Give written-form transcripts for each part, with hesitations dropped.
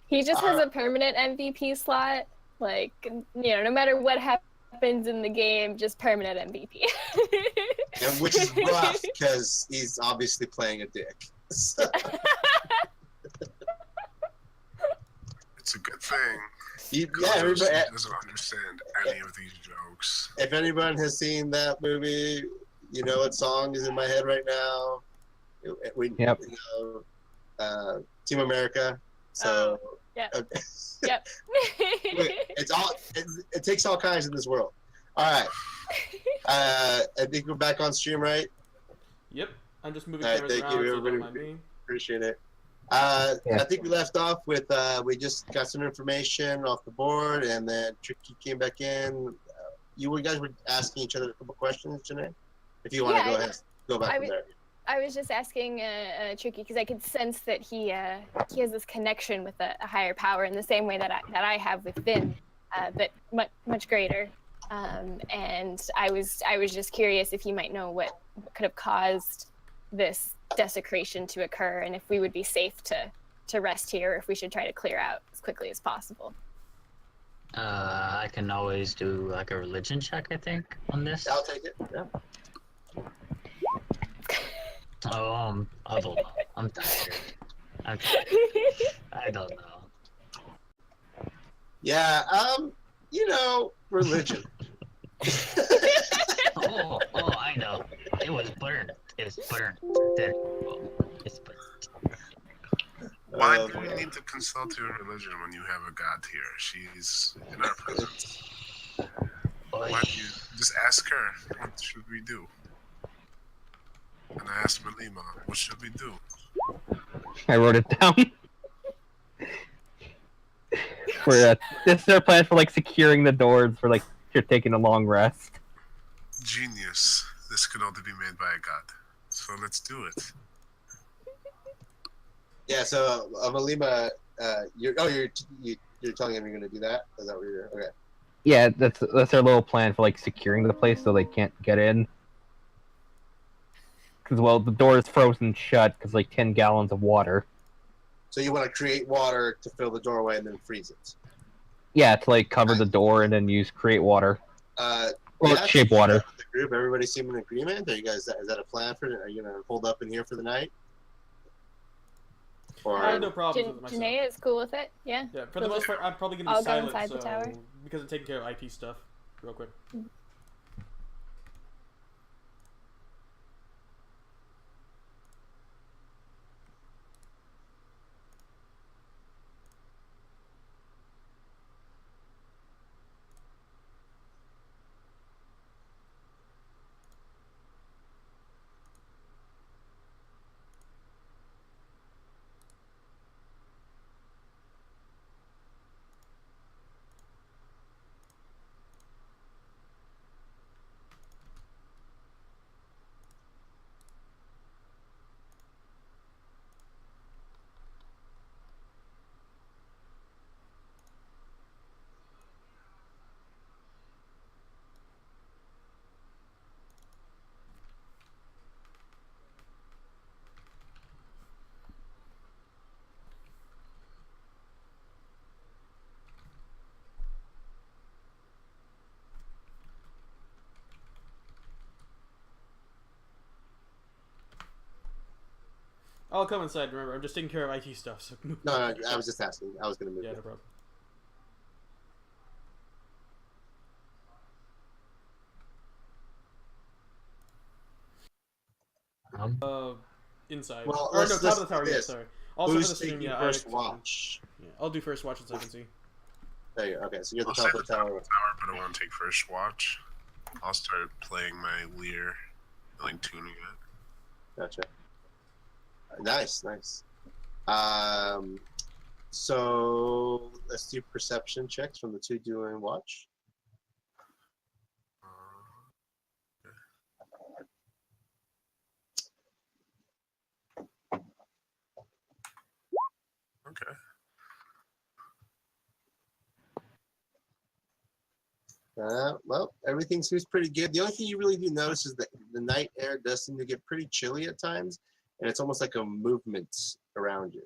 He just has a permanent MVP slot. Like, no matter what happens in the game, just permanent MVP. And which is rough because he's obviously playing a dick. So. It's a good thing. Everybody doesn't understand any of these jokes. If anyone has seen that movie, you know what song is in my head right now. Team America. So yep. It takes all kinds in this world. All right. I think we're back on stream, right? Yep. I'm just moving cameras around. Thank you, everybody. Appreciate it. I think we left off with we just got some information off the board, and then Tricky came back in. You guys were asking each other a couple questions, Janae. If you want to go ahead, go back from there. I was just asking Tricky because I could sense that he has this connection with a higher power in the same way that I have with Vin, but much greater. And I was just curious if you might know what could have caused this desecration to occur, and if we would be safe to rest here, or if we should try to clear out as quickly as possible. I can always do like a religion check, I think, on this. I'll take it. Yeah. I don't know. I'm tired. I don't know. Yeah, religion. I know. It was burnt. It's burnt. It's burnt. Why do we need to consult your religion when you have a god here? She's in our presence. Why don't you just ask her, what should we do? And I asked Malima, what should we do? I wrote it down. This is our plan for securing the doors for you're taking a long rest. Genius. This can only be made by a god. So let's do it. Yeah. So Malima, you're telling him you're gonna do that? Is that what you're okay? Yeah, that's our little plan for securing the place so they can't get in. Because the door is frozen shut because 10 gallons of water. So you want to create water to fill the doorway and then freeze it? Yeah, to cover the door and then create water. Shape water. The group, everybody seem in agreement? Are you guys? Is that a plan for it? Are you gonna hold up in here for the night? Or I have no problems with it myself. Janae is cool with it. Yeah. Yeah. For the most part, I'm probably gonna be silent. Go inside the tower because I'm taking care of IP stuff, real quick. I'll come inside, remember. I'm just taking care of IT stuff. So No, I was just asking. I was going to move. Yeah, no problem. Inside. Well, or no, top of the tower, yeah, sorry. Also Who's for the stream, yeah. First watch? Yeah, I'll do first watch so I can see. There you go. Okay, so you're the I'll top of the tower. But I want to take first watch. I'll start playing my lyre, tuning it. Gotcha. Nice. So let's do perception checks from the two doing watch. Okay. Well, everything seems pretty good. The only thing you really do notice is that the night air does seem to get pretty chilly at times, and it's almost like a movement around you.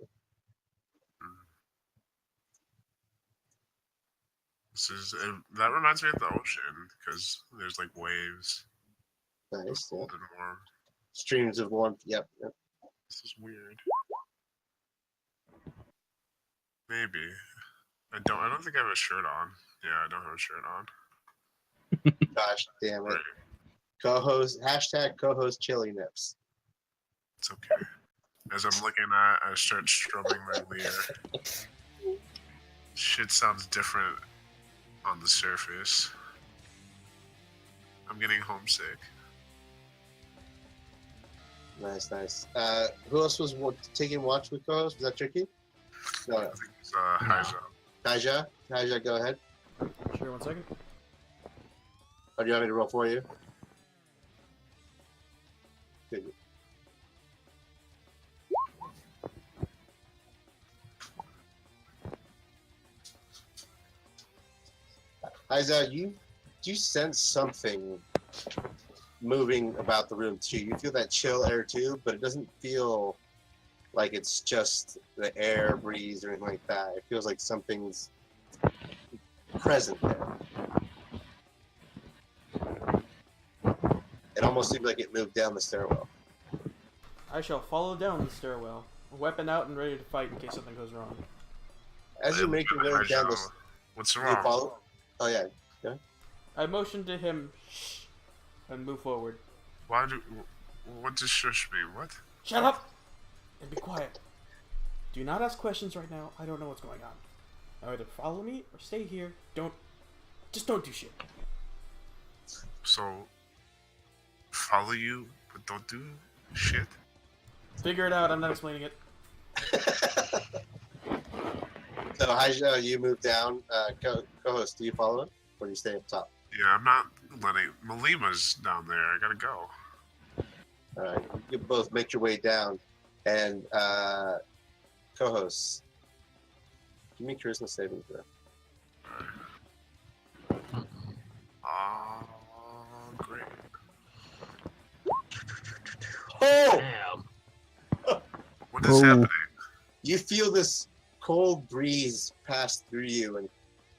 That reminds me of the ocean because there's like waves, Nice. Yeah. cold and warm. Streams of warmth. Yep. This is weird. Maybe. I don't think I have a shirt on. Yeah, I don't have a shirt on. Gosh damn it. Right. Co-host hashtag co-host chili nips. It's okay. As I'm looking at, I start strumming my lyre. Shit sounds different on the surface. I'm getting homesick. Nice. Who else was taking watch with co-host? Was that Tricky? No. I think it's Haiza. Taija, go ahead. Sure, 1 second. Or do you want me to roll for you? Good. Aiza, you sense something moving about the room too. You feel that chill air too, but it doesn't feel like it's just the air breeze or anything like that. It feels like something's present there. It almost seems like it moved down the stairwell. I shall follow down the stairwell, weapon out and ready to fight in case something goes wrong. As you make your way down this, What's you wrong? follow. Oh yeah. I motion to him, shh, and move forward. What does shush mean? What? Shut up! And be quiet. Do not ask questions right now. I don't know what's going on. Either follow me or stay here. Just don't do shit. So, follow you, but don't do shit? Figure it out. I'm not explaining it. So Haija, you move down. Co-host, do you follow him, or do you stay up top? Yeah, I'm not letting... Malima's down there. I gotta go. All right, you both make your way down, and co-hosts, give me charisma saving throw. Great. Oh! Damn. What is happening? You feel this cold breeze pass through you, and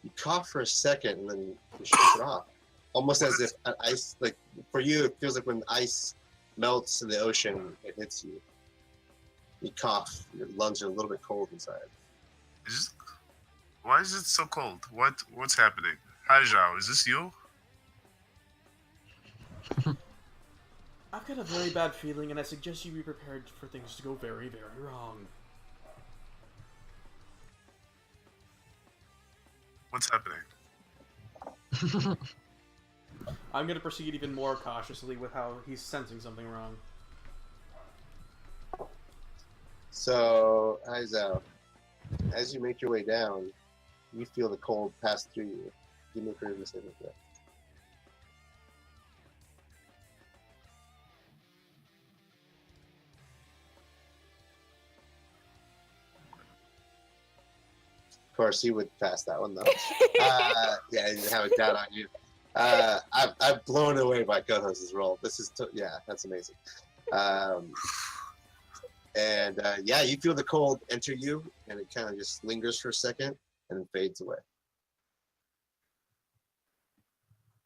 you cough for a second, and then you shake it off. Almost as if an ice, like for you, it feels like when ice melts in the ocean, it hits you. You cough. Your lungs are a little bit cold inside. Why is it so cold? What's happening? Hi, Zhao. Is this you? I've got a very bad feeling, and I suggest you be prepared for things to go very, very wrong. What's happening? I'm gonna proceed even more cautiously with how he's sensing something wrong. So, Aiza, as you make your way down, you feel the cold pass through you. Give me a charisma saving throw. Of course, you would pass that one though. Yeah, I didn't have a doubt on you. I'm blown away by co-host's role. This is yeah, that's amazing. Yeah, you feel the cold enter you, and it kind of just lingers for a second and then fades away.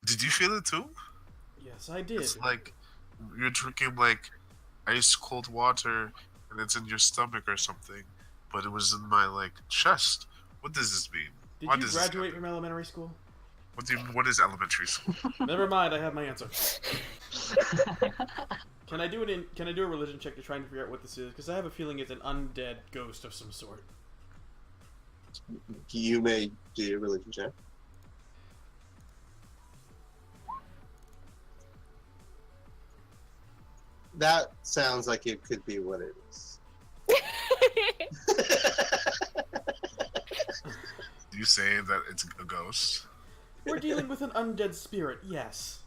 Did you feel it too? Yes, I did. It's like you're drinking like ice cold water, and it's in your stomach or something, but it was in my like chest. What does this mean? Did Why you does this graduate happen? from elementary school? What is elementary school? Never mind, I have my answer. Can I do a religion check to try and figure out what this is? Because I have a feeling it's an undead ghost of some sort. You may do your religion check. That sounds like it could be what it is. You say that it's a ghost? We're dealing with an undead spirit, yes.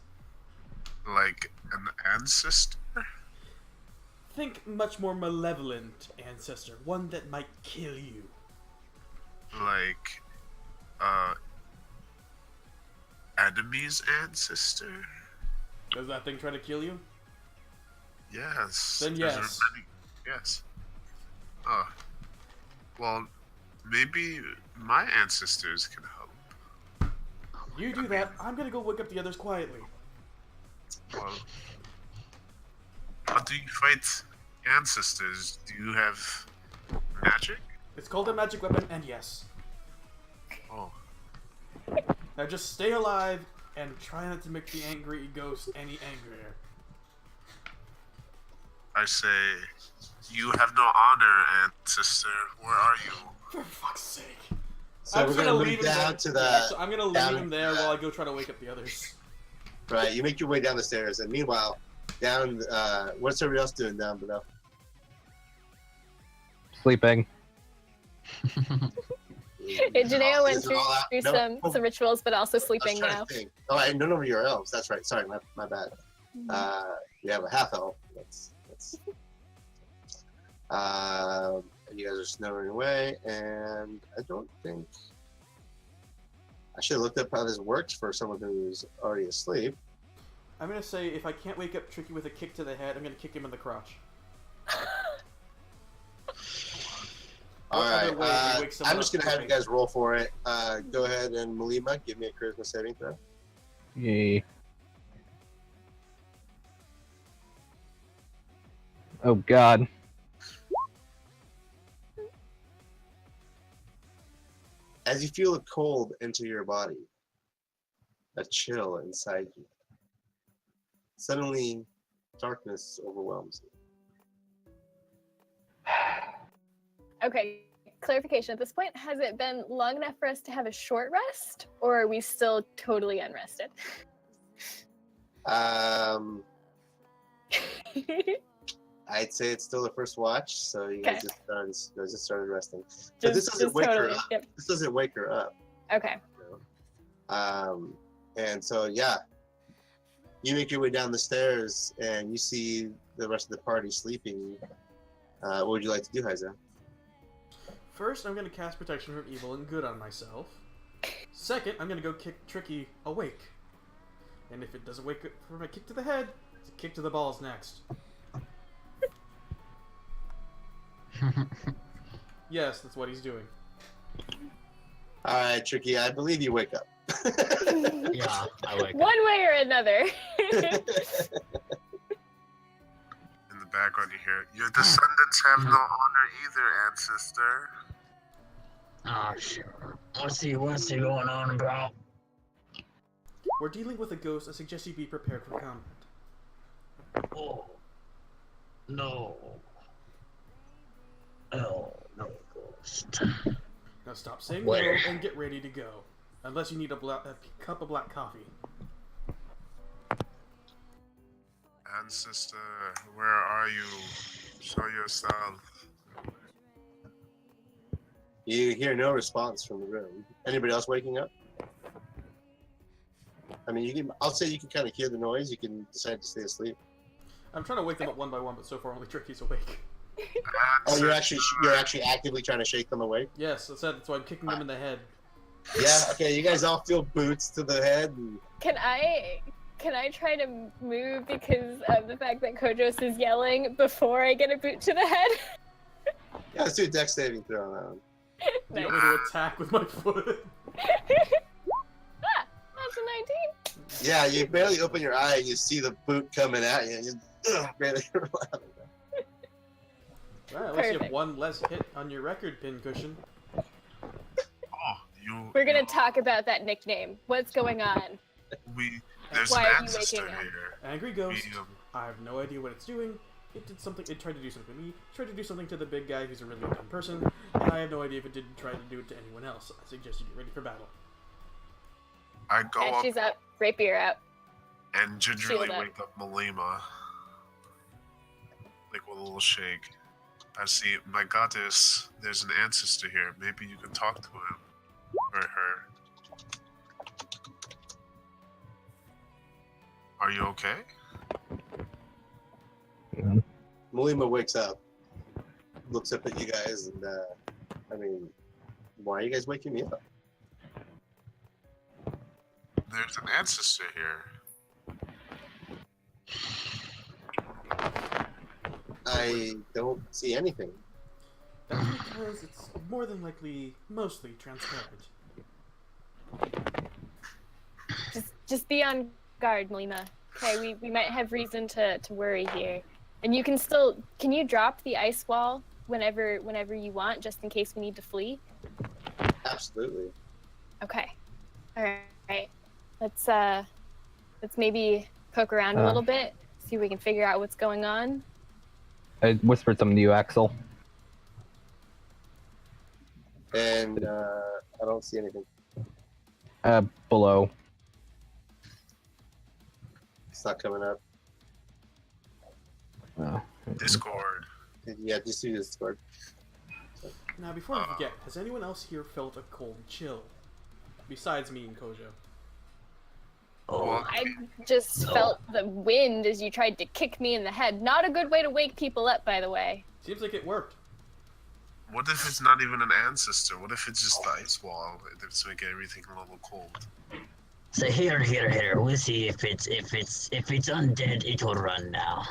Like an ancestor? Think much more malevolent ancestor, one that might kill you. Like, enemy's ancestor? Does that thing try to kill you? Yes. Then There's yes. Yes. Well, maybe my ancestors can help. You do that. I'm gonna go wake up the others quietly. Well, how do you fight ancestors? Do you have magic? It's called a magic weapon, and yes. Oh, Now just stay alive and try not to make the angry ghost any angrier. I say, you have no honor, ancestor. Where are you? For fuck's sake. So we're gonna move down to the. So I'm gonna leave him there while I go try to wake up the others. Right, you make your way down the stairs, and meanwhile, down. What's everybody else doing down below? Sleeping. Janeo went Is it all out? through No. some rituals, but also I was sleeping trying now. to think. Oh, I don't know your elves. That's right. Sorry, my bad. We have a half elf. That's. You guys are snoring away, and I don't think. I should have looked up how this works for someone who's already asleep. I'm gonna say if I can't wake up Tricky with a kick to the head, I'm gonna kick him in the crotch. All right, other way we wake someone I'm just up gonna have you quickly? guys roll for it. Go ahead and Malima, give me a charisma saving throw. Yay. Oh god. As you feel a cold enter your body, a chill inside you. Suddenly, darkness overwhelms you. Okay, clarification. At this point, has it been long enough for us to have a short rest, or are we still totally unrested? I'd say it's still the first watch, so you Okay. guys just started resting. But this doesn't wake her up. Yep. This doesn't wake her up. Okay. You know? And so yeah, you make your way down the stairs and you see the rest of the party sleeping. What would you like to do, Heiza? First, I'm gonna cast Protection from Evil and Good on myself. Second, I'm gonna go kick Tricky awake. And if it doesn't wake up from a kick to the head, it's a kick to the balls next. Yes, that's what he's doing. All right, Tricky, I believe you wake up. Yeah, I like One way or another. In the background, you hear, your descendants have no honor either, ancestor. Ah, sure. What's he going on about? We're dealing with a ghost. I suggest you be prepared for combat. Oh. No. Oh, no ghost. Now stop saying Where? no and get ready to go. Unless you need a cup of black coffee. Ancestor, where are you? Show yourself. You hear no response from the room. Anybody else waking up? I mean, you can. I'll say you can kind of hear the noise. You can decide to stay asleep. I'm trying to wake them up one by one, but so far only Tricky's awake. Oh, you're actually actively trying to shake them awake. Yes, that's why I'm kicking them in the head. Yeah. Okay. You guys all feel boots to the head. And... Can I try to move because of the fact that Kojos is yelling before I get a boot to the head? Yeah, let's do a dex saving throw on that one. Do you want me to attack with my foot? That's a 19. Yeah, you barely open your eye and you see the boot coming at you, and you barely. Well, at least you have Perfect. one less hit on your record pincushion. Oh, you. We're gonna talk about that nickname. What's going on? There's Why an are you ancestor waking up? here. Angry ghost. We, I have no idea what it's doing. It did something. It tried to do something to me. Tried to do something to the big guy who's a really dumb person. And I have no idea if it didn't try to do it to anyone else. I suggest you get ready for battle. I go And up she's up. Rapier out. and gingerly Shield up. wake up Malima. Like with a little shake. I see, my goddess, there's an ancestor here. Maybe you can talk to him. Or her. Are you okay? Malima wakes up, looks up at you guys, and I mean, why are you guys waking me up? There's an ancestor here. I don't see anything. That's because it's more than likely mostly transparent. just be on guard, Melima. Okay, we might have reason to worry here. And you can you drop the ice wall whenever you want, just in case we need to flee? Absolutely. Okay. All right. Let's maybe poke around a little bit, see if we can figure out what's going on. I whispered something to you, Axel. And I don't see anything. Below. It's not coming up. Oh. Discord. Yeah, just see Discord. Now, before I forget, has anyone else here felt a cold chill? Besides me and Kojo. Oh, I just felt the wind as you tried to kick me in the head. Not a good way to wake people up, by the way. Seems like it worked. What if it's not even an ancestor? What if it's just the ice wall that's making everything a little cold? so here. We'll see if it's undead. It will run now.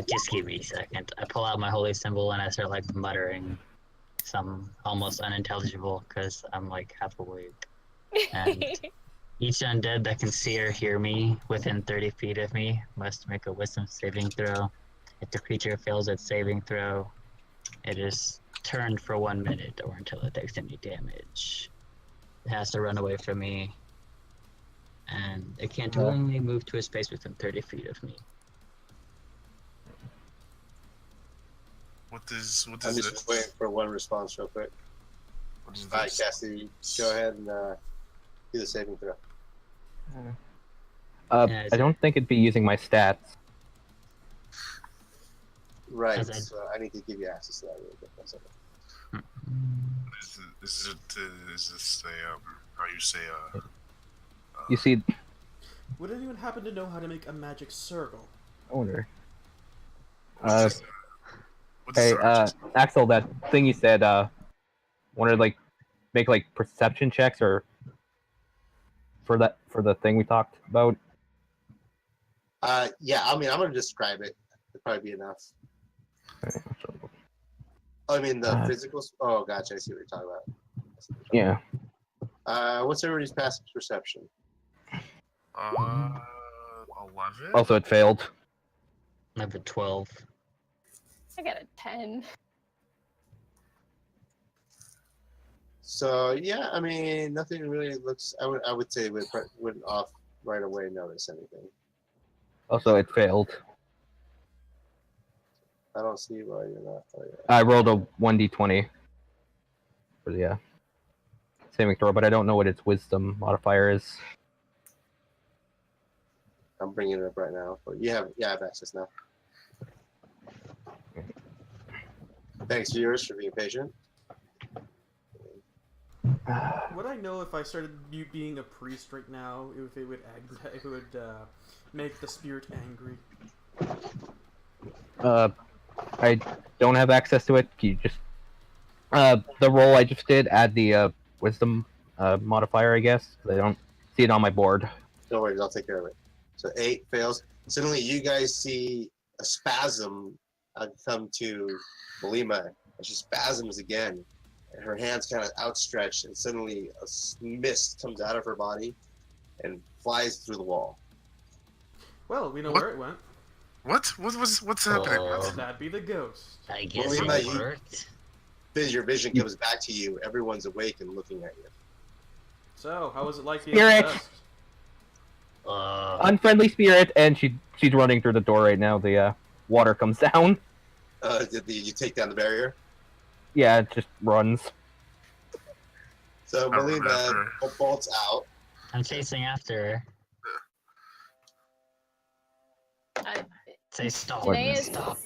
Just give me a second. I pull out my holy symbol and I start like muttering some almost unintelligible because I'm like half awake. And each undead that can see or hear me within 30 feet of me must make a wisdom saving throw. If the creature fails its saving throw, it is turned for 1 minute or until it takes any damage. It has to run away from me, and it can't willingly move to a space within 30 feet of me. What is I'm this? just waiting for one response real quick. What is All right, this? Cassie, go ahead and do the saving throw. I don't think it'd be using my stats. Right, As I- so I need to give you access to that real quick. 1 second. Is this a how you say You see, Would anyone happen to know how to make a magic circle? I wonder. what's Hey, this? Axel, that thing you said, wanted to like make like perception checks or for the thing we talked about. Yeah, I mean, I'm gonna describe it. It'll probably be enough. Oh, I mean the physical. Oh, gotcha. I see what you're talking about. Yeah. What's everybody's passive perception? 11. Also, it failed. I have a 12. I got a 10. So yeah, I mean, nothing really looks. I would say wouldn't off right away notice anything. Also, it failed. I don't see why you're not. Oh, yeah. I rolled a 1d20 for the saving throw, but I don't know what its wisdom modifier is. I'm bringing it up right now. But I have access now. Thanks, viewers, for being patient. Would I know if I started being a priest right now, if it would make the spirit angry? I don't have access to it. You just the roll I just did, add the wisdom modifier, I guess. I don't see it on my board. No worries, I'll take care of it. So 8 fails. Suddenly, you guys see a spasm come to Melima, and she spasms again. And her hand's kind of outstretched, and suddenly a mist comes out of her body and flies through the wall. Well, we know What? where it went. What's happening? That'd be the ghost. I guess Well, it about you- worked. Your vision comes back to you. Everyone's awake and looking at you. So, how was it like being Spirit! possessed? Unfriendly spirit, and she's running through the door right now. The water comes down. Did you take down the barrier? Yeah, it just runs. So I Melima remember. bolts out. I'm chasing after her. Say stop. Janae is Stop.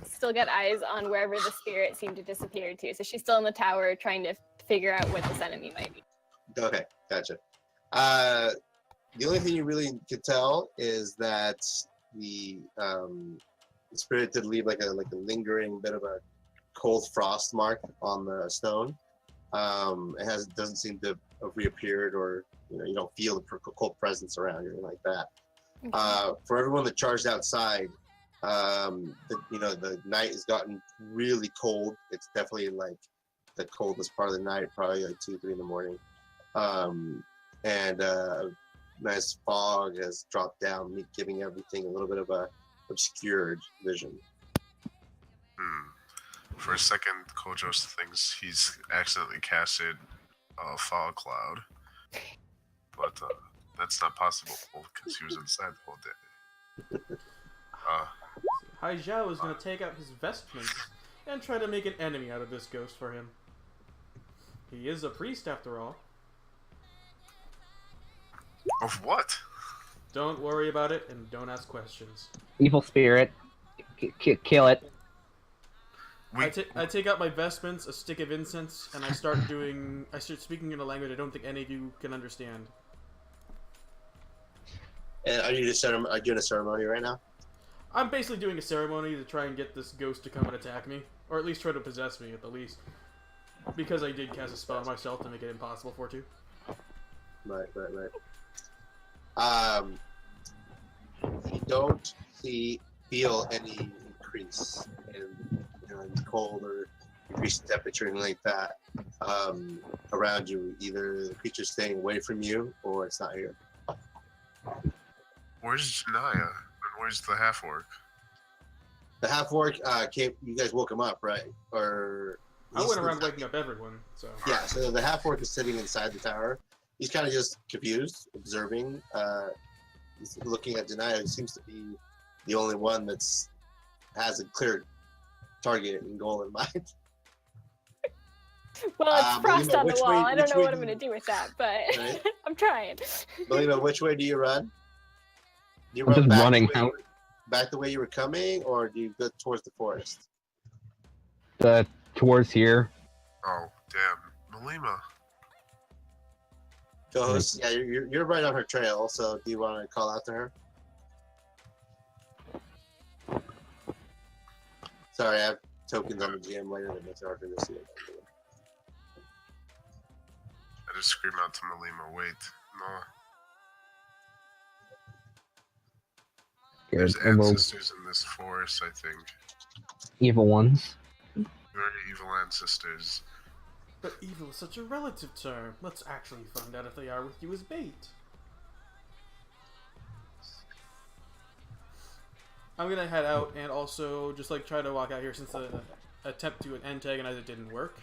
still got eyes on wherever the spirit seemed to disappear to. So she's still in the tower trying to figure out what this enemy might be. Okay, gotcha. The only thing you really could tell is that the spirit did leave like a lingering bit of a cold frost mark on the stone. It doesn't seem to have reappeared, or you don't feel the cold presence around you, anything like that. For everyone that charged outside, the night has gotten really cold. It's definitely like the coldest part of the night, probably like 2-3 in the morning. And nice fog has dropped down, giving everything a little bit of a obscured vision. For a second, Kojos thinks he's accidentally casted a fog cloud, but that's not possible because he was inside the whole day. Hai Zhao is going to take out his vestments and try to make an enemy out of this ghost for him. He is a priest after all. Of what? Don't worry about it and don't ask questions. Evil spirit. Kill it. I take out my vestments, a stick of incense, and I start speaking in a language I don't think any of you can understand. And are you doing a ceremony right now? I'm basically doing a ceremony to try and get this ghost to come and attack me. Or at least try to possess me, at the least. Because I did cast a spell on myself to make it impossible for it to. Right. You don't feel any increase in cold or increase in temperature, anything like that around you. Either the creature's staying away from you or it's not here. Where's Janaya? And where's the half-orc? The half-orc came. You guys woke him up, right? Or I went around waking up everyone, so... Yeah, so the half-orc is sitting inside the tower. He's kind of just confused, observing. He's looking at Janaya, who seems to be the only one that's has a clear target and goal in mind. Well, it's frost on the wall. I don't know what I'm do going to do with that, but right? I'm trying. Melina, which way do you run? Do you I'm just back running. Back the way you were coming, or do you go towards the forest? Towards here. Oh, damn. Melima. Co-host, yeah, you're right on her trail, so do you want to call out to her? Sorry, I have tokens on the GM later that makes it harder to see it. I just scream out to Melima, wait, no. There's ancestors in this forest, I think. Evil ones. Very evil ancestors. But evil is such a relative term. Let's actually find out if they are with you as bait. I'm gonna head out and also just like try to walk out here since the attempt to antagonize it didn't work.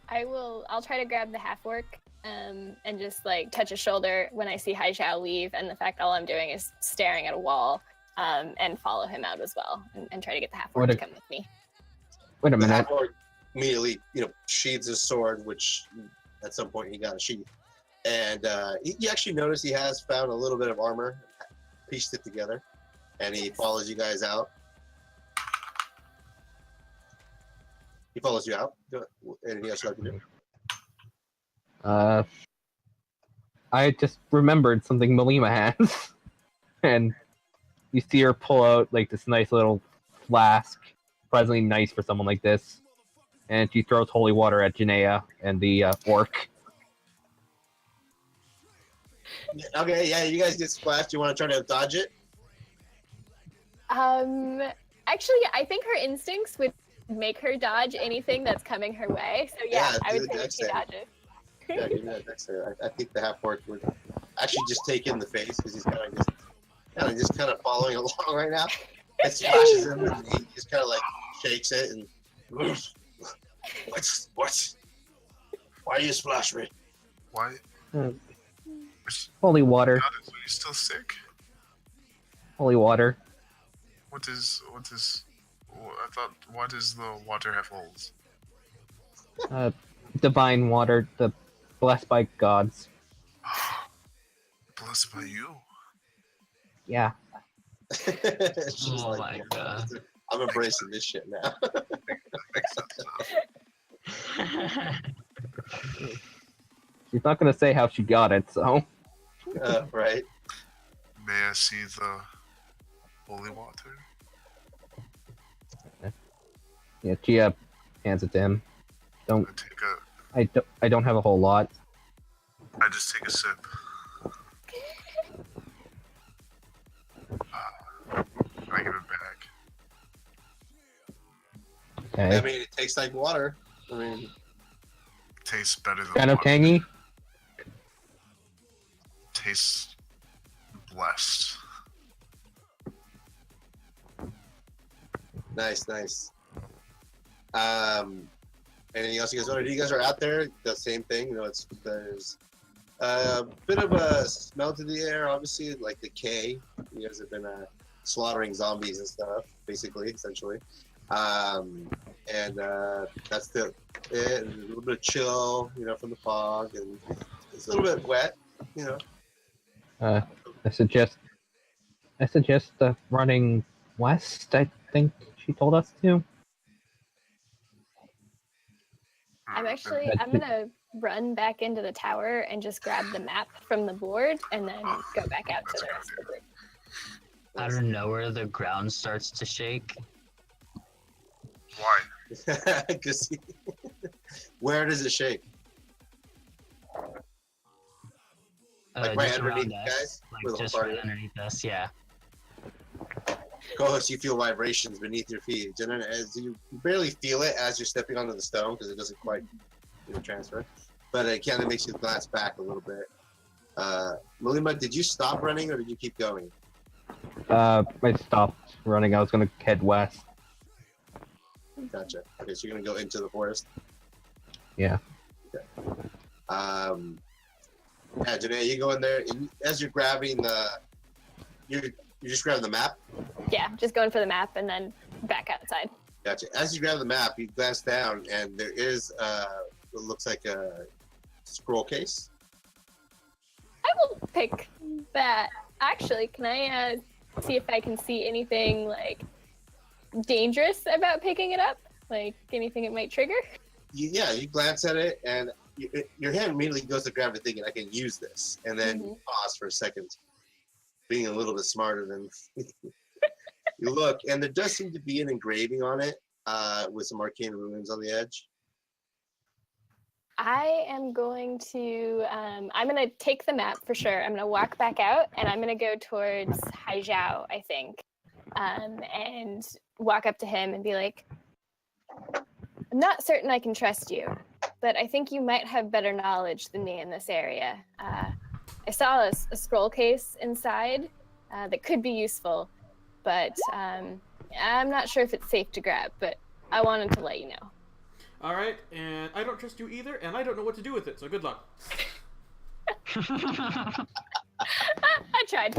I'll try to grab the half-orc and just like touch a shoulder when I see Hai Zhao leave, and the fact all I'm doing is staring at a wall and follow him out as well and try to get the half-orc to come with me. Wait a minute. The half-orc immediately, sheathes his sword, which at some point he got a sheath. And you actually notice he has found a little bit of armor, pieced it together, and he follows you guys out. He follows you out. Anything else you like to do? I just remembered something Melima has. And you see her pull out like this nice little flask, surprisingly nice for someone like this. And she throws holy water at Janaya and the orc. Okay, yeah, you guys get splashed. You want to try to dodge it? Actually, I think her instincts would make her dodge anything that's coming her way. So yeah, I would say she dodges. Yeah, give me that next there. I think the half-orc would actually just take in the face because he's kind of following along right now. It splashes him and he just kind of like shakes it and what? Why you splash me? Why? Holy water. Are you still sick? Holy water. What is? I thought. Why does the water have holes? Divine water, the blessed by gods. Blessed by you. Yeah. Oh my god. I'm embracing this shit now. She's not gonna say how she got it, so. Right. May I see the holy water? Yeah, Gia hands it to him. I don't have a whole lot. I just take a sip. I give it back. Okay. I mean, it tastes like water. I mean, Tastes better than Kind of water. tangy. tastes blessed. Nice. Anything else you guys want to do? You guys are out there, the same thing. You know, there's a bit of a smell to the air, obviously, like decay. You guys have been slaughtering zombies and stuff, basically, essentially. And that's it. A little bit of chill, you know, from the fog, and it's a little bit wet, you know. I suggest running west. I think she told us to. I'm gonna run back into the tower and just grab the map from the board and then go back out to the rest of the group. Out of nowhere, the ground starts to shake. Why? Where does it shake? Like right Just underneath around you us, guys? With like the just whole right party? underneath us. Yeah. Co-host, you feel vibrations beneath your feet. And as you barely feel it as you're stepping onto the stone because it doesn't quite transfer. But it kind of makes you glance back a little bit. Malima, did you stop running or did you keep going? I stopped running. I was gonna head west. Gotcha. Okay, so you're gonna go into the forest. Yeah. Okay. Yeah, Janae, you go in there and as you're grabbing you're just grabbing the map. Yeah, just going for the map and then back outside. Gotcha. As you grab the map, you glance down and there is what looks like a scroll case. I will pick that. Actually, can I see if I can see anything like dangerous about picking it up? Like anything it might trigger? You glance at it and your hand immediately goes to grab it thinking, I can use this. And then you pause for a second, being a little bit smarter than you look. And there does seem to be an engraving on it with some arcane runes on the edge. I am going to take the map for sure. I'm going to walk back out and I'm going to go towards Haijiao, I think, and walk up to him and be like, I'm not certain I can trust you, but I think you might have better knowledge than me in this area. I saw a scroll case inside that could be useful, but I'm not sure if it's safe to grab, but I wanted to let you know. All right, and I don't trust you either, and I don't know what to do with it, so good luck. I tried.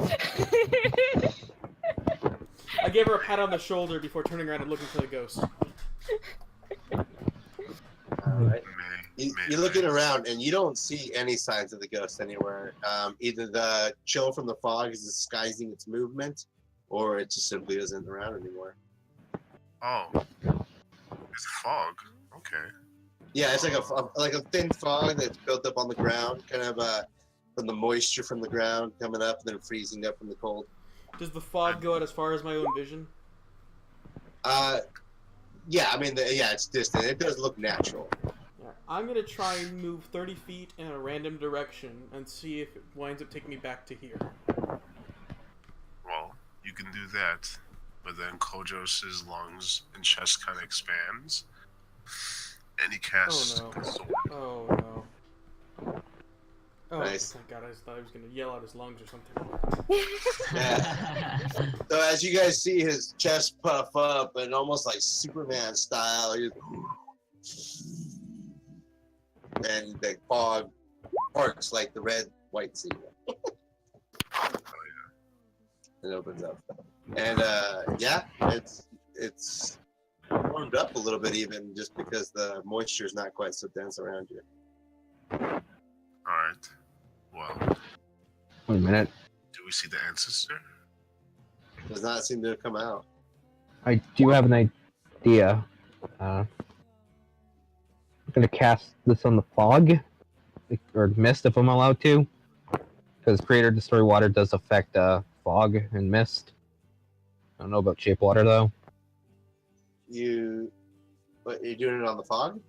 I gave her a pat on the shoulder before turning around and looking for the ghost. All right. You're looking around and you don't see any signs of the ghost anywhere. Either the chill from the fog is disguising its movement, or it just simply isn't around anymore. Oh, it's fog. Okay. Yeah, it's like a thin fog that's built up on the ground, kind of from the moisture from the ground coming up and then freezing up from the cold. Does the fog go out as far as my own vision? Yeah, I mean, it's distant. It does look natural. Yeah, I'm gonna try and move 30 feet in a random direction and see if it winds up taking me back to here. Well, you can do that, but then Kojos's lungs and chest kind of expands, and he casts. Oh no! Sword. Oh no! Oh, Nice. thank God! I thought he was gonna yell out his lungs or something. Yeah. So as you guys see his chest puff up and almost like Superman style, and the fog parts like the red white sea. It opens up, and it's warmed up a little bit even just because the moisture is not quite so dense around you. Alright. Well, Wait a minute. do we see the ancestor? Does not seem to have come out. I do have an idea. I'm gonna cast this on the fog, or mist if I'm allowed to, because Create or Destroy Water does affect fog and mist. I don't know about Shape Water though. You're doing it on the fog?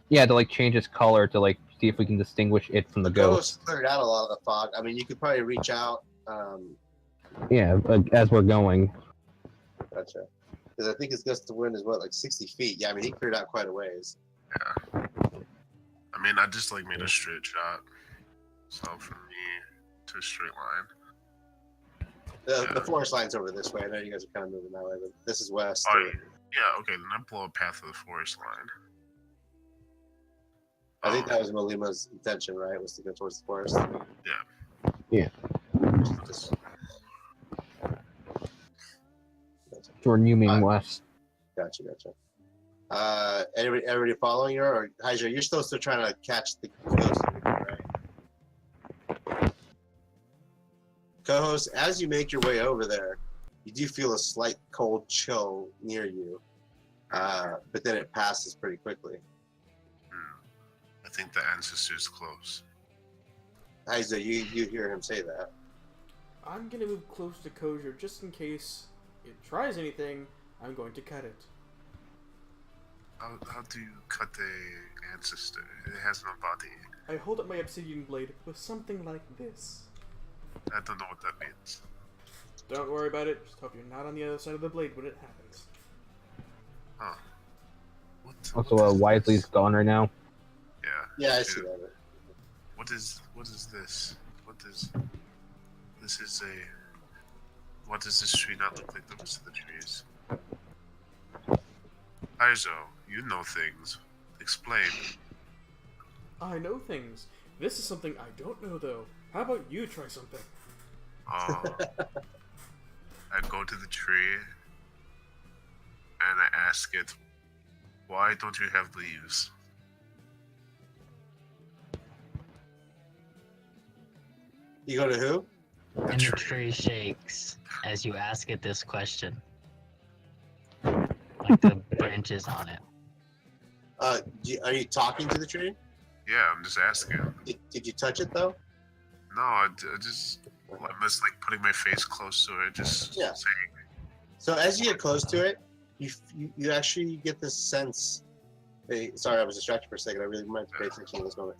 Yeah, to like change its color to like see if we can distinguish it from the ghost. Cleared out a lot of the fog. I mean, you could probably reach out. Yeah, as we're going. Gotcha. Because I think his gust of wind is what, like 60 feet. Yeah, I mean, he cleared out quite a ways. Yeah. I mean, I just like made a straight shot. So for me into a straight line. The forest line's over this way. I know you guys are kind of moving that way, but this is west. Oh, yeah, okay, then I blow a path of the forest line. I think that was Malima's intention, right? Was to go towards the forest. Yeah. Just- Jordan, you mean west? Gotcha. Everybody following her, or Hydra? You're still trying to catch the ghost, right? Co-host, as you make your way over there, you do feel a slight cold chill near you, but then it passes pretty quickly. I think the ancestor's close. Hydra, you hear him say that. I'm gonna move close to Kosher just in case it tries anything. I'm going to cut it. How do you cut the ancestor? It has no body. I hold up my obsidian blade with something like this. I don't know what that means. Don't worry about it. Just hope you're not on the other side of the blade when it happens. Huh. Also, Wisely's gone right now. Yeah, I see that. What is this? What does this tree not look like the rest of the trees? Aizo, you know things. Explain. I know things. This is something I don't know, though. How about you try something? I go to the tree and I ask it, why don't you have leaves? You go to who? And the tree shakes as you ask it this question. Like the branches on it. Are you talking to the tree? Yeah, I'm just asking. Did you touch it though? No, I'm just like putting my face close to it, just Yeah. saying. So as you get close to it, you actually get this sense. Sorry, I was distracted for a second. I really meant to pay attention to this moment.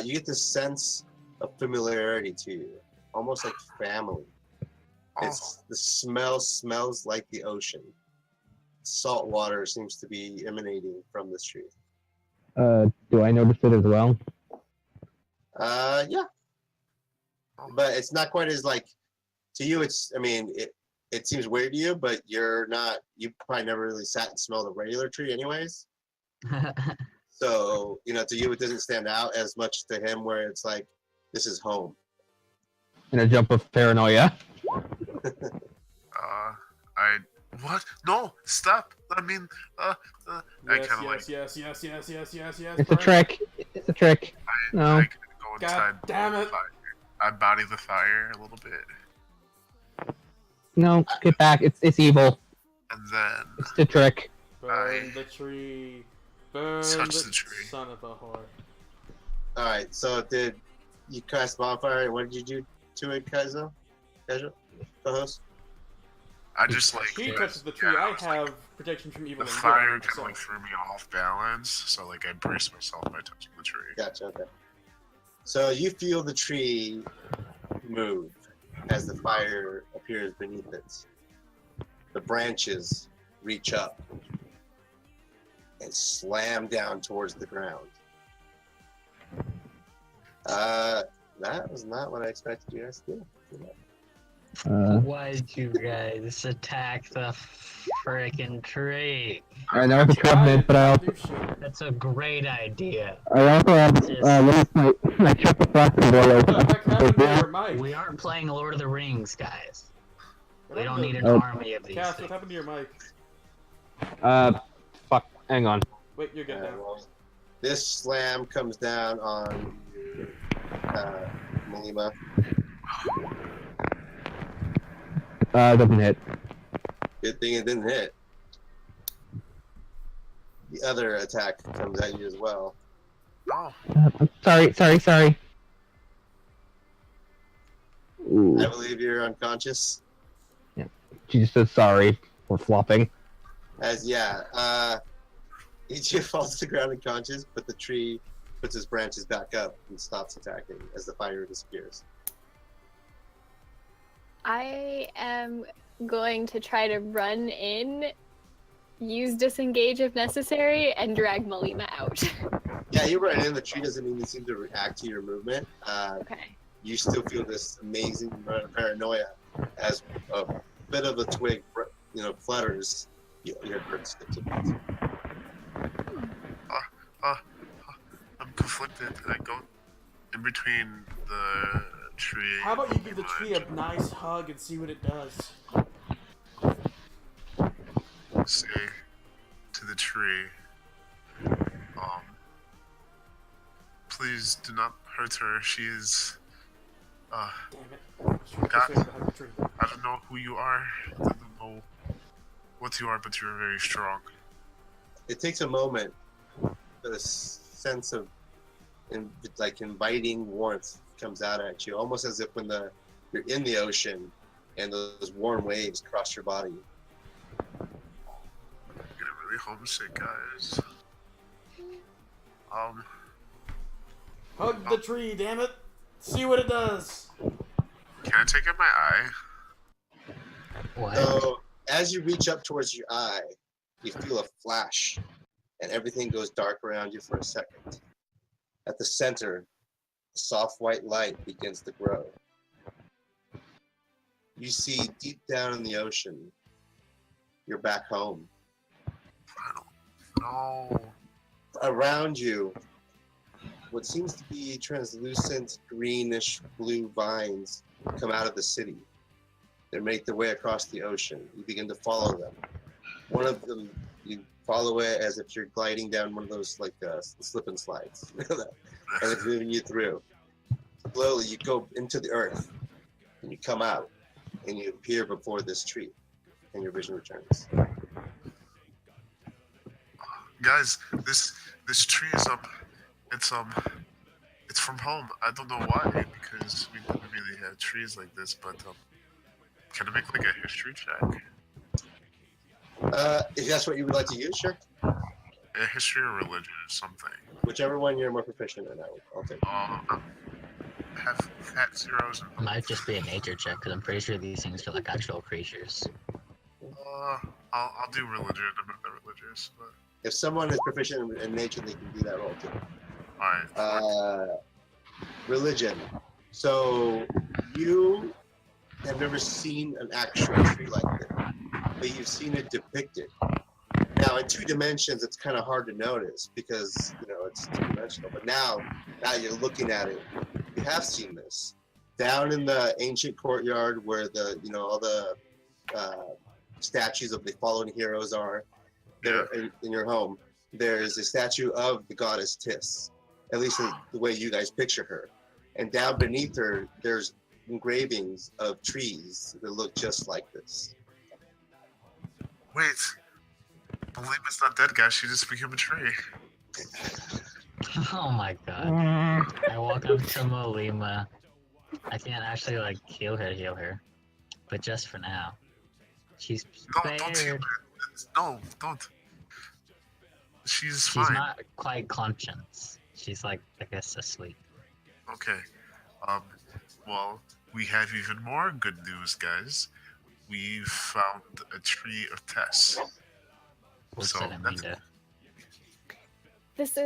You get this sense of familiarity to you, almost like family. It's the smell smells like the ocean. Salt water seems to be emanating from this tree. Do I notice it as well? Yeah, but it's not quite as like to you. It seems weird to you, but you probably never really sat and smelled a regular tree anyways. So, to you, it doesn't stand out as much to him where it's like, this is home. In a jump of paranoia. What? No, stop. I mean, I kind of like. Yes. It's a trick. It's a trick. No. I go inside. God damn it. I body the fire a little bit. No, get back. It's evil. And then. It's the trick. Burn the tree. Burn the tree. Son of a whore. Alright, so did you cast bonfire, and what did you do to it, Kaizo? Co-host? I just like. She touches the tree. I have protection from evil The and fire good. kind of like threw me off balance, so like I braced myself by touching the tree. Gotcha, okay. So you feel the tree move as the fire appears beneath it. The branches reach up and slam down towards the ground. That was not what I expected you guys to do. Why did you guys attack the frickin' tree? I know it's a covenant, but That's a great idea. I also have last night I checked the frosting boiler. What the heck happened to your mic? We aren't playing Lord of the Rings, guys. We don't need an Oh. army of these Cass, what things. happened to your mic? Fuck. Hang on. Wait, you're good now. Well, this slam comes down on Malima. Doesn't hit. Good thing it didn't hit. The other attack comes at you as well. No. Sorry. Ooh. I believe you're unconscious. She just says sorry for flopping. He just falls to the ground unconscious, but the tree puts his branches back up and stops attacking as the fire disappears. I am going to try to run in, use disengage if necessary, and drag Malima out. Yeah, you run in. The tree doesn't even seem to react to your movement. Okay. you still feel this amazing amount of paranoia as a bit of a twig, flutters. Your heart skips a beat. I'm conflicted. I go in between the tree. How about you give the tree a nice hug and see what it does? Say to the tree, please do not hurt her. She's, Damn it. I was trying to God. persuade her to hug the tree. I don't know who you are. I don't know what you are, but you're very strong. It takes a moment, but a sense of inviting warmth comes out at you, almost as if when you're in the ocean and those warm waves cross your body. I'm getting really homesick, guys. Hug the tree, damn it! See what it does! Can I take out my eye? What? So as you reach up towards your eye, you feel a flash, and everything goes dark around you for a second. At the center, a soft white light begins to grow. You see deep down in the ocean, you're back home. No. Around you, what seems to be translucent greenish blue vines come out of the city. They make their way across the ocean. You begin to follow them. One of them, you follow it as if you're gliding down one of those slip and slides, and it's moving you through. Slowly, you go into the earth, and you come out, and you appear before this tree, and your vision returns. Guys, this tree is it's from home. I don't know why, because we didn't really have trees like this, but can I make like a history check? If that's what you would like to use, sure. A history or religion or something. Whichever one you're more proficient in, I'll take. Have fat zeros and It might just be a nature check, because I'm pretty sure these things are like actual creatures. I'll do religion. I'm not religious, but If someone is proficient in nature, they can do that roll too. alright. Religion. So you have never seen an actual tree like this, but you've seen it depicted. Now, in 2 dimensions, it's kind of hard to notice because it's 2-dimensional. But now you're looking at it, you have seen this down in the ancient courtyard where all the statues of the fallen heroes are. There in your home, there's a statue of the goddess Tis, at least in the way you guys picture her. And down beneath her, there's engravings of trees that look just like this. Wait. Belima's not dead, guys. She just became a tree. Oh my god. I walk up to Molima. I can't actually heal her. But just for now. She's Don't heal spared. her. No, don't. She's She's fine. not quite conscious. She's I guess asleep. Okay. Well, we have even more good news, guys. We found a tree of Tess. What's So that that's Amanda? This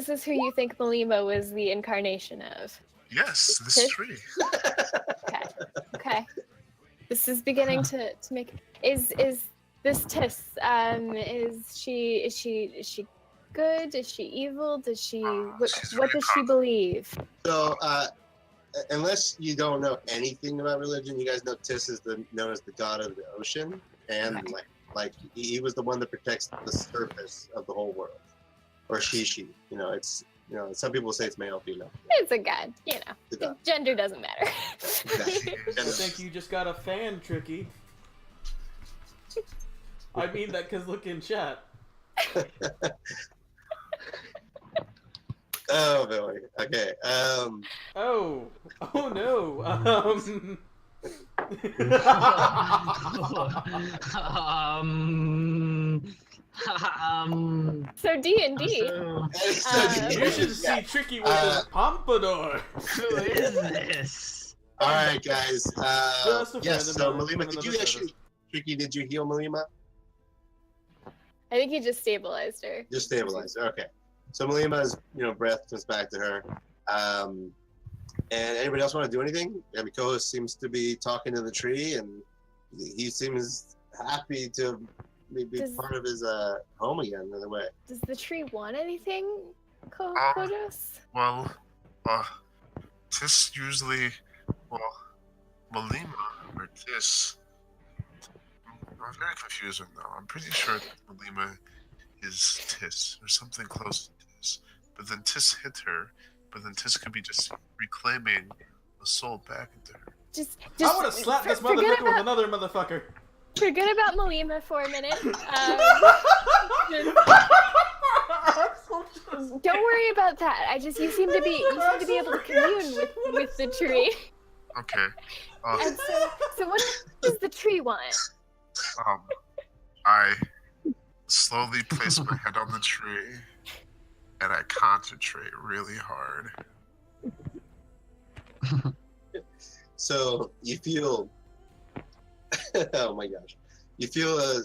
is who you think Malima was the incarnation of. Yes, this Tis? tree. Okay. This is beginning to make. Is this Tis? Is she good? Is she evil? Does she? What She's does really she believe? So, unless you don't know anything about religion, you guys know Tis is known as the god of the ocean, and he was the one that protects the surface of the whole world, or she. Some people say it's male, female. It's a god. The god. Gender doesn't matter. Exactly. I think you just got a fan, Tricky. I mean that because look in chat. Oh, Billy. Okay. Oh no. So D&D. You should see Tricky with his pompadour. Who is this? All right, guys. Just a Yes. friend So, of mine Malima, from did you another actually, Tricky? Did you heal Malima? I think he just stabilized her. Just stabilized her. Okay. So Malima's, breath comes back to her. And anybody else want to do anything? Yamiko seems to be talking to the tree, and he seems happy to be part of his home again in a way. Does the tree want anything, Kodos? Well, Tis usually, Malima or Tis. I'm very confused right now. I'm pretty sure that Malima is Tis or something close to Tis. But then Tis hit her, but then Tis could be just reclaiming the soul back into her. Just I would have slapped this motherfucker with another motherfucker. Forget about Malima for a minute. Don't worry about that. You seem to be able to commune with the tree. Okay. And so what does the tree want? I slowly place my head on the tree, and I concentrate really hard. So you feel, oh my gosh, you feel a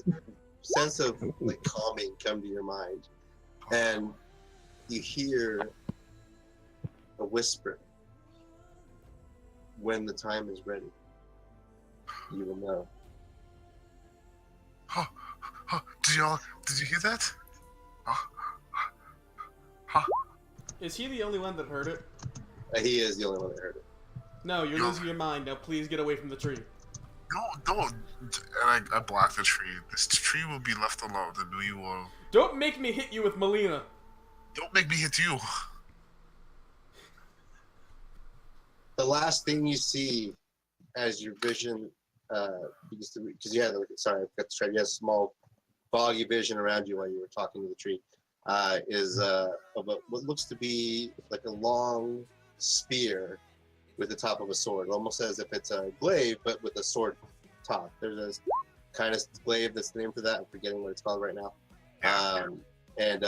sense of like calming come to your mind, and you hear a whisper. When the time is ready, you will know. Did you hear that? Is he the only one that heard it? He is the only one that heard it. No, you're losing your mind. Now please get away from the tree. No. And I block the tree. This tree will be left alone, and we will... Don't make me hit you with Melina. Don't make me hit you. The last thing you see as your vision, because you had, sorry, I forgot to try. You had a small, foggy vision around you while you were talking to the tree, is of what looks to be like a long spear with the top of a sword, almost as if it's a glaive, but with a sword top. There's a kind of glaive that's the name for that. I'm forgetting what it's called right now. And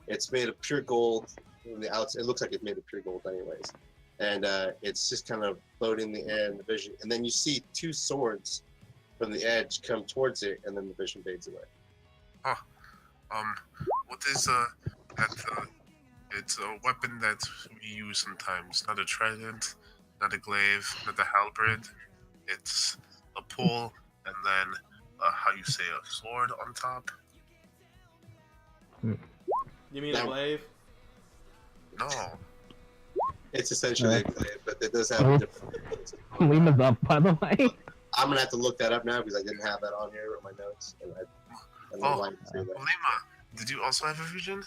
it's made of pure gold. From the outside, it looks like it's made of pure gold, anyways. And it's just kind of floating in the air in the vision. And then you see two swords from the edge come towards it, and then the vision fades away. What is it's a weapon that we use sometimes. Not a trident, not a glaive, not a halberd. It's a pole, and then how you say, a sword on top. You mean a glaive? No. It's essentially a glaive, but it does have different. Lima's up, by the way. I'm gonna have to look that up now because I didn't have that on here in my notes, and I don't like to say that. Malima, did you also have a vision?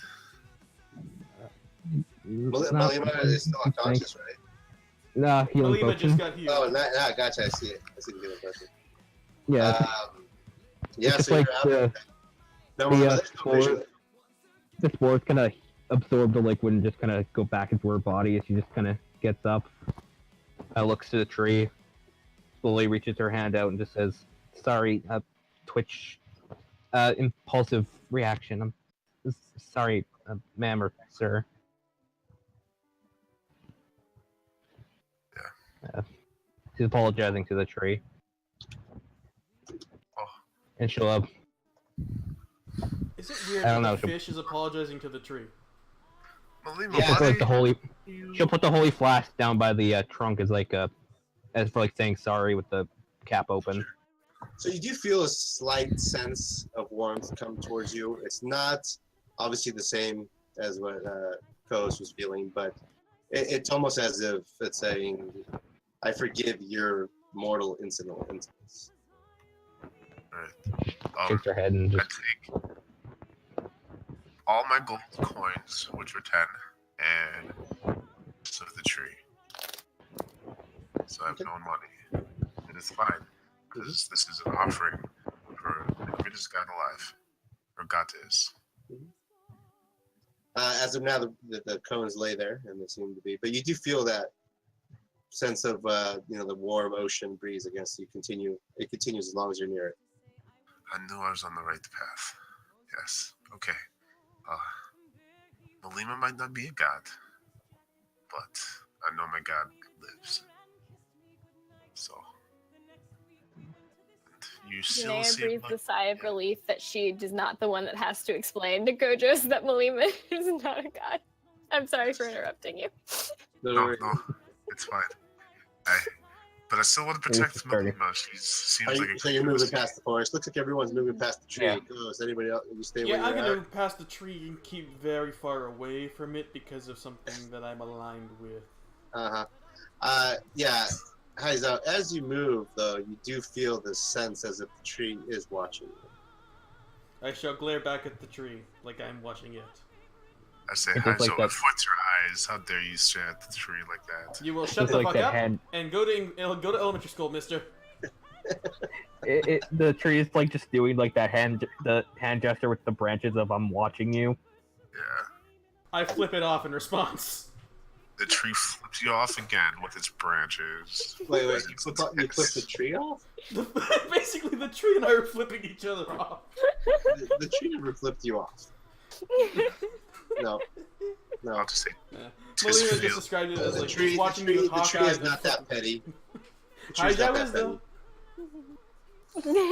Malima is still unconscious, right? Nah, healing Malima potion. just got healed. Oh, gotcha. I see it. I see the healing potion. Yeah. Yeah. It's So like you're out. the spore's kind of absorb the liquid and just kind of go back into her body as she just kind of gets up. Looks to the tree, slowly reaches her hand out and just says, "Sorry, twitch, impulsive reaction. I'm sorry, ma'am or sir." Yeah. She's apologizing to the tree. And she'll Is it weird I don't that know, the fish is apologizing to the tree? Malima, Yeah, put, like, the holy. She'll put the holy flask down by the trunk as like as for like saying sorry with the cap open. So you do feel a slight sense of warmth come towards you. It's not obviously the same as what Koos was feeling, but it's almost as if it's saying, "I forgive your mortal incidents." Right. Shakes her head and I just take all my gold coins, which are 10, and so the tree. So I have no money. And it's fine, because this is an offering for the greatest god alive, or goddess. As of now, the cones lay there, and they seem to be. But you do feel that sense of the warm ocean breeze against you. It continues as long as you're near it. I knew I was on the right path. Yes. Okay. Malima might not be a god, but I know my god lives. So, you still Janaea see breathes a sigh of relief that she is not the one that has to explain to Gojos that Malima is not a god. I'm sorry for interrupting you. No, It's fine. But I still want to protect Malima. She seems like a so you're moving past the forest. Looks like everyone's moving past the tree. Yeah. Oh, is anybody else? You stay where Yeah, I'm you're gonna at? move past the tree and keep very far away from it because of something that I'm aligned with. Yeah. Heizo, as you move, though, you do feel this sense as if the tree is watching you. I shall glare back at the tree like I'm watching it. I say, It's hi, just like so that- avoid your eyes. How dare you stare at the tree like that? You will shut It's the like fuck that up hand- and go to elementary school, mister. The tree is like just doing like that hand gesture with the branches of "I'm watching you." Yeah. I flip it off in response. The tree flips you off again with its branches. Wait, you flip the tree off? Basically, the tree and I are flipping each other off. The tree never flipped you off. No. I'll just say, Malima feel- just described it as The like tree, watching the me tree, with the tree Hawkeye. is not that petty. The Hi, tree's not that that was petty.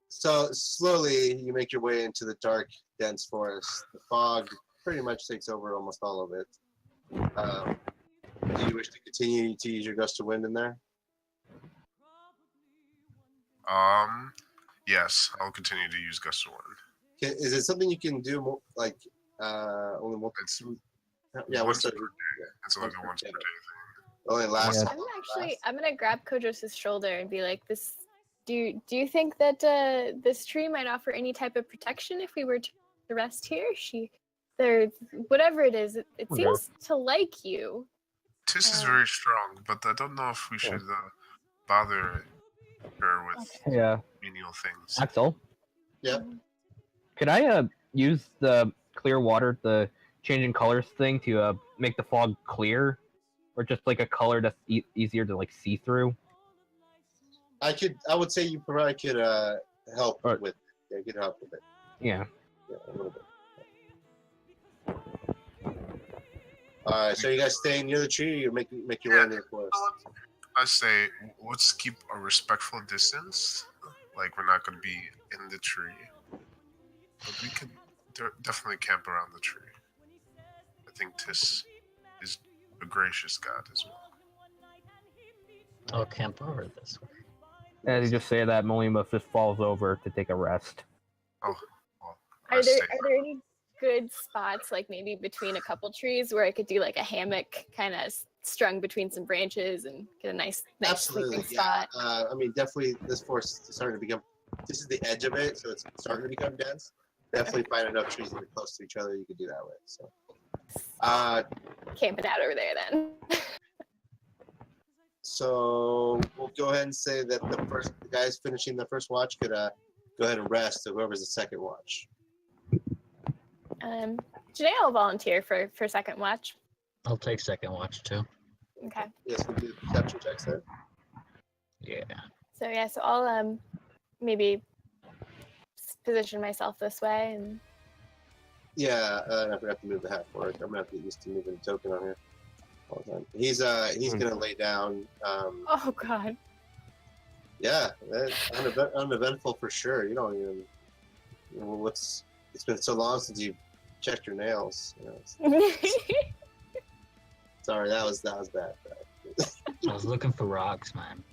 So slowly you make your way into the dark, dense forest. The fog pretty much takes over almost all of it. Do you wish to continue to use your gust of wind in there? Yes, I'll continue to use gust of wind. Is it something you can do more, like only one? It's Yeah, once what's per day. It's like a once per day thing. only lasts. Yeah. I'm gonna grab Kojos' shoulder and be like, "This, do you think that this tree might offer any type of protection if we were to rest here? Whatever it is, it Okay. seems to like you." Tis is very strong, but I don't know if we should bother her with Yeah, menial things. Axel. Yep. Could I use the clear water, the changing colors thing, to make the fog clear, or just like a color that's easier to like see through? I would say you probably could help Right. with. Yeah, you could help with it. Yeah. Yeah, a little bit. All right, so you guys staying near the tree, or you make your way into the forest? I say, let's keep a respectful distance. Like, we're not going to be in the tree. But we can definitely camp around the tree. I think Tis is a gracious god as well. I'll camp over this way. As you just say that, Malima just falls over to take a rest. Oh, well. Are there any good spots, like maybe between a couple trees, where I could do like a hammock, kind of strung between some branches, and get a nice Absolutely, sleeping yeah. spot? I mean, definitely, this forest is starting to become. This is the edge of it, so it's starting to become dense. Definitely find enough trees that are close to each other you could do that with. So, Camping out over there then. so we'll go ahead and say that the guys finishing the first watch could go ahead and rest. So whoever's the second watch. Today I'll volunteer for second watch. I'll take second watch too. Okay. Yes, we do perception checks there. Yeah. So I'll maybe position myself this way and. Yeah, I forgot to move the hat forward. I'm gonna have to get used to moving the token on here all the time. He's gonna lay down. Oh God. Yeah, uneventful for sure. You don't even. It's been so long since you checked your nails. Sorry, that was bad. I was looking for rocks, man.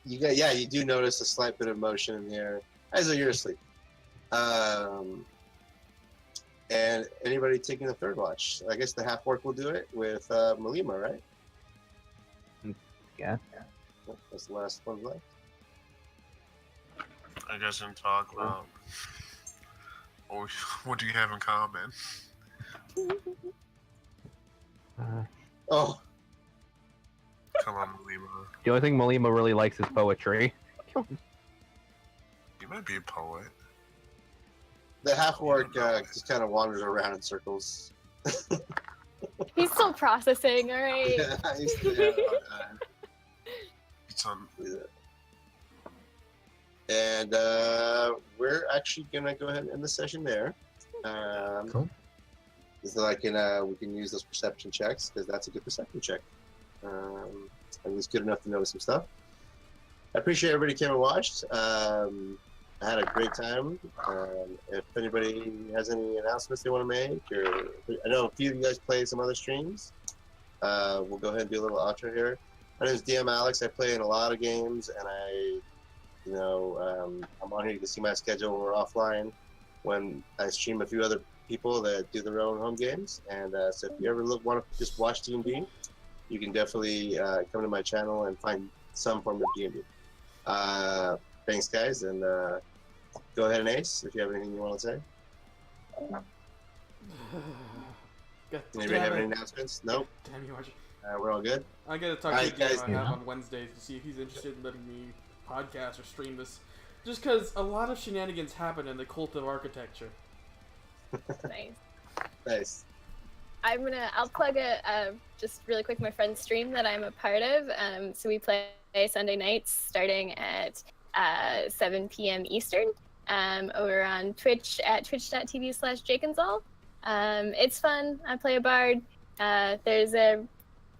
You do notice a slight bit of motion in here as though you're asleep. And anybody taking the third watch? I guess the half orc will do it with Malima, right? Yeah. That's the last one left. I guess I'm talking about what do you have in common? Oh, Come on, Malima. The only thing Malima really likes is poetry. You might be a poet. the half orc just kind of wanders around in circles. He's still processing. All right. It's on. And we're actually gonna go ahead and end the session there. Cool. So we can use those perception checks because that's a good perception check. At least good enough to notice some stuff. I appreciate everybody came and watched. I had a great time. If anybody has any announcements they want to make, or I know a few of you guys play some other streams. we'll go ahead and do a little outro here. My name is DM Alex. I play in a lot of games, and I'm on here. You can see my schedule when we're offline. When I stream a few other people that do their own home games, and so if you ever want to just watch D&D, you can definitely come to my channel and find some form of D&D. Thanks, guys, and go ahead and Ace if you have anything you want to say. Anybody have any announcements? Nope. Damn you, Archie. We're all good. I gotta talk Alright, to the game guys. I have on Wednesdays to see if he's interested in letting me podcast or stream this. Just because a lot of shenanigans happen in the cult of architecture. Nice. Nice. I'll plug just really quick my friend's stream that I'm a part of. So we play Sunday nights starting at 7 p.m. Eastern over on Twitch at twitch.tv/JakeandZol. It's fun. I play a bard. There's a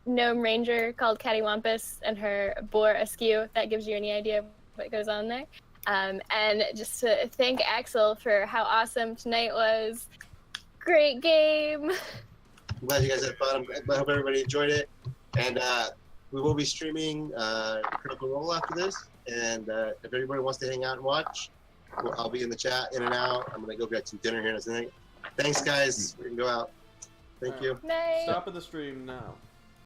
gnome ranger called Cattywampus and her boar askew. That gives you any idea of what goes on there. And just to thank Axel for how awesome tonight was. Great game. I'm glad you guys had fun. I hope everybody enjoyed it. And we will be streaming Critical Role after this. And if everybody wants to hang out and watch, I'll be in the chat, in and out. I'm going to go get some dinner here in a second. Thanks, guys. We can go out. Thank you. Night. Stop at the stream now.